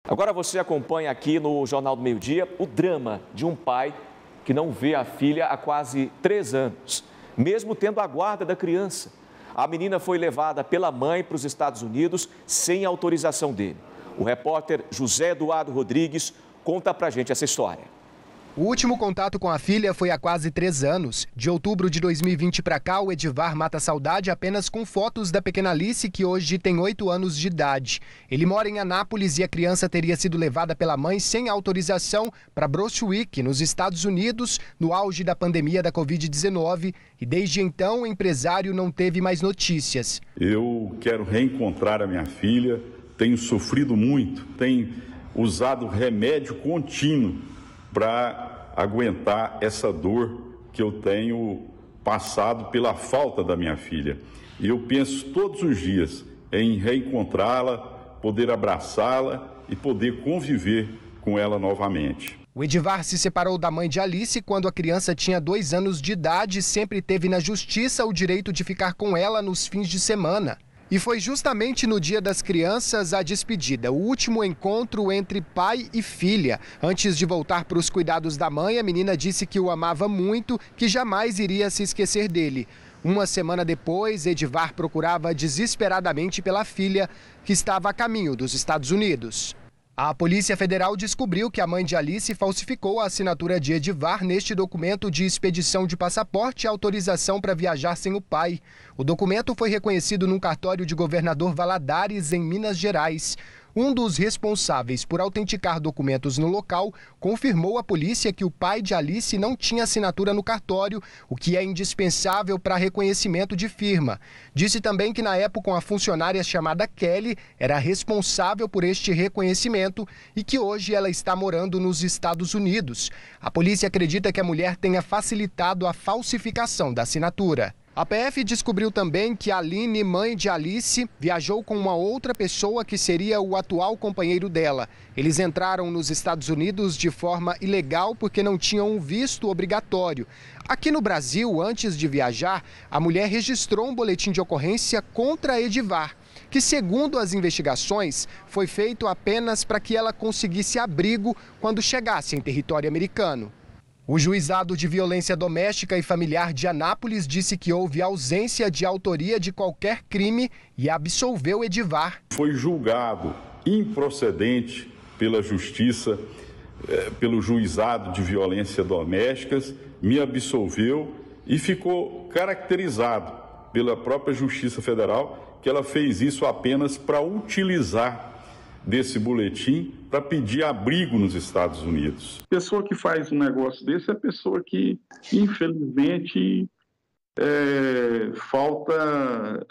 Agora você acompanha aqui no Jornal do Meio-Dia o drama de um pai que não vê a filha há quase 3 anos, mesmo tendo a guarda da criança. A menina foi levada pela mãe para os Estados Unidos sem autorização dele. O repórter José Eduardo Rodrigues conta pra gente essa história. O último contato com a filha foi há quase 3 anos. De outubro de 2020 para cá, o Edivar mata a saudade apenas com fotos da pequena Alice, que hoje tem 8 anos de idade. Ele mora em Anápolis e a criança teria sido levada pela mãe sem autorização para Brunswick, nos Estados Unidos, no auge da pandemia da Covid-19. E desde então, o empresário não teve mais notícias. Eu quero reencontrar a minha filha, tenho sofrido muito, tenho usado remédio contínuo para aguentar essa dor que eu tenho passado pela falta da minha filha. E eu penso todos os dias em reencontrá-la, poder abraçá-la e poder conviver com ela novamente. O Edivar se separou da mãe de Alice quando a criança tinha 2 anos de idade e sempre teve na justiça o direito de ficar com ela nos fins de semana. E foi justamente no Dia das Crianças a despedida, o último encontro entre pai e filha. Antes de voltar para os cuidados da mãe, a menina disse que o amava muito, que jamais iria se esquecer dele. Uma semana depois, Edivar procurava desesperadamente pela filha, que estava a caminho dos Estados Unidos. A Polícia Federal descobriu que a mãe de Alice falsificou a assinatura de Edivar neste documento de expedição de passaporte e autorização para viajar sem o pai. O documento foi reconhecido num cartório de Governador Valadares, em Minas Gerais. Um dos responsáveis por autenticar documentos no local confirmou à polícia que o pai de Alice não tinha assinatura no cartório, o que é indispensável para reconhecimento de firma. Disse também que na época uma funcionária chamada Kelly era responsável por este reconhecimento e que hoje ela está morando nos Estados Unidos. A polícia acredita que a mulher tenha facilitado a falsificação da assinatura. A PF descobriu também que Aline, mãe de Alice, viajou com uma outra pessoa que seria o atual companheiro dela. Eles entraram nos Estados Unidos de forma ilegal porque não tinham um visto obrigatório. Aqui no Brasil, antes de viajar, a mulher registrou um boletim de ocorrência contra Edivar, que, segundo as investigações, foi feito apenas para que ela conseguisse abrigo quando chegasse em território americano. O Juizado de Violência Doméstica e Familiar de Anápolis disse que houve ausência de autoria de qualquer crime e absolveu Edivar. Foi julgado improcedente pela Justiça, pelo Juizado de Violência Domésticas, me absolveu e ficou caracterizado pela própria Justiça Federal que ela fez isso apenas para utilizar desse boletim para pedir abrigo nos Estados Unidos. A pessoa que faz um negócio desse é a pessoa que, infelizmente, falta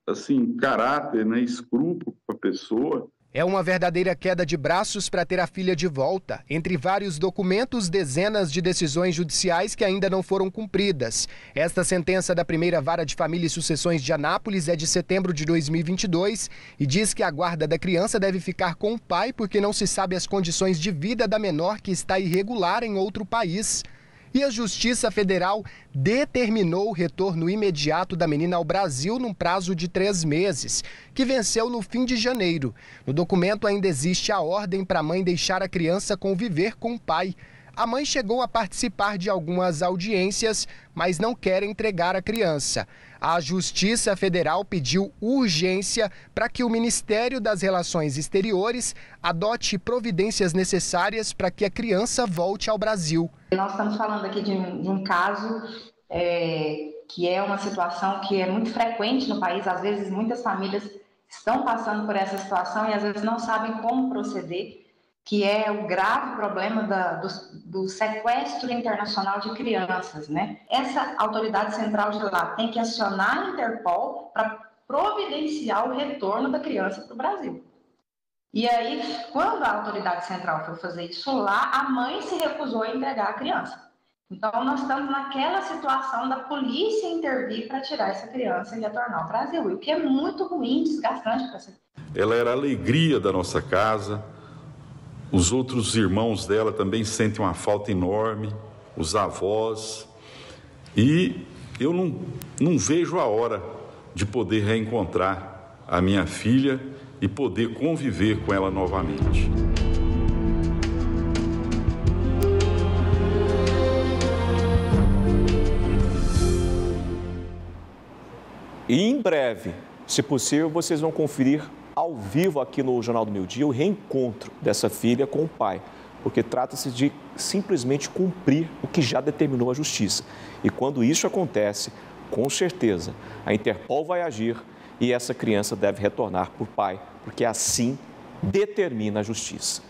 assim, caráter, né, escrúpulo para a pessoa. É uma verdadeira queda de braços para ter a filha de volta. Entre vários documentos, dezenas de decisões judiciais que ainda não foram cumpridas. Esta sentença da primeira vara de família e sucessões de Anápolis é de setembro de 2022 e diz que a guarda da criança deve ficar com o pai porque não se sabe as condições de vida da menor que está irregular em outro país. E a Justiça Federal determinou o retorno imediato da menina ao Brasil num prazo de 3 meses, que venceu no fim de janeiro. No documento ainda existe a ordem para a mãe deixar a criança conviver com o pai. A mãe chegou a participar de algumas audiências, mas não quer entregar a criança. A Justiça Federal pediu urgência para que o Ministério das Relações Exteriores adote providências necessárias para que a criança volte ao Brasil. Nós estamos falando aqui de um caso que é uma situação que é muito frequente no país. Às vezes, muitas famílias estão passando por essa situação e às vezes não sabem como proceder, que é o grave problema do sequestro internacional de crianças, né? Essa autoridade central de lá tem que acionar a Interpol para providenciar o retorno da criança para o Brasil. E aí, quando a autoridade central foi fazer isso lá, a mãe se recusou a entregar a criança. Então, nós estamos naquela situação da polícia intervir para tirar essa criança e retornar ao Brasil, o que é muito ruim, desgastante para essa criança. Ela era a alegria da nossa casa. Os outros irmãos dela também sentem uma falta enorme, os avós. E eu não vejo a hora de poder reencontrar a minha filha e poder conviver com ela novamente. E em breve, se possível, vocês vão conferir ao vivo aqui no Jornal do Meio Dia o reencontro dessa filha com o pai, porque trata-se de simplesmente cumprir o que já determinou a justiça. E quando isso acontece, com certeza, a Interpol vai agir e essa criança deve retornar para o pai, porque assim determina a justiça.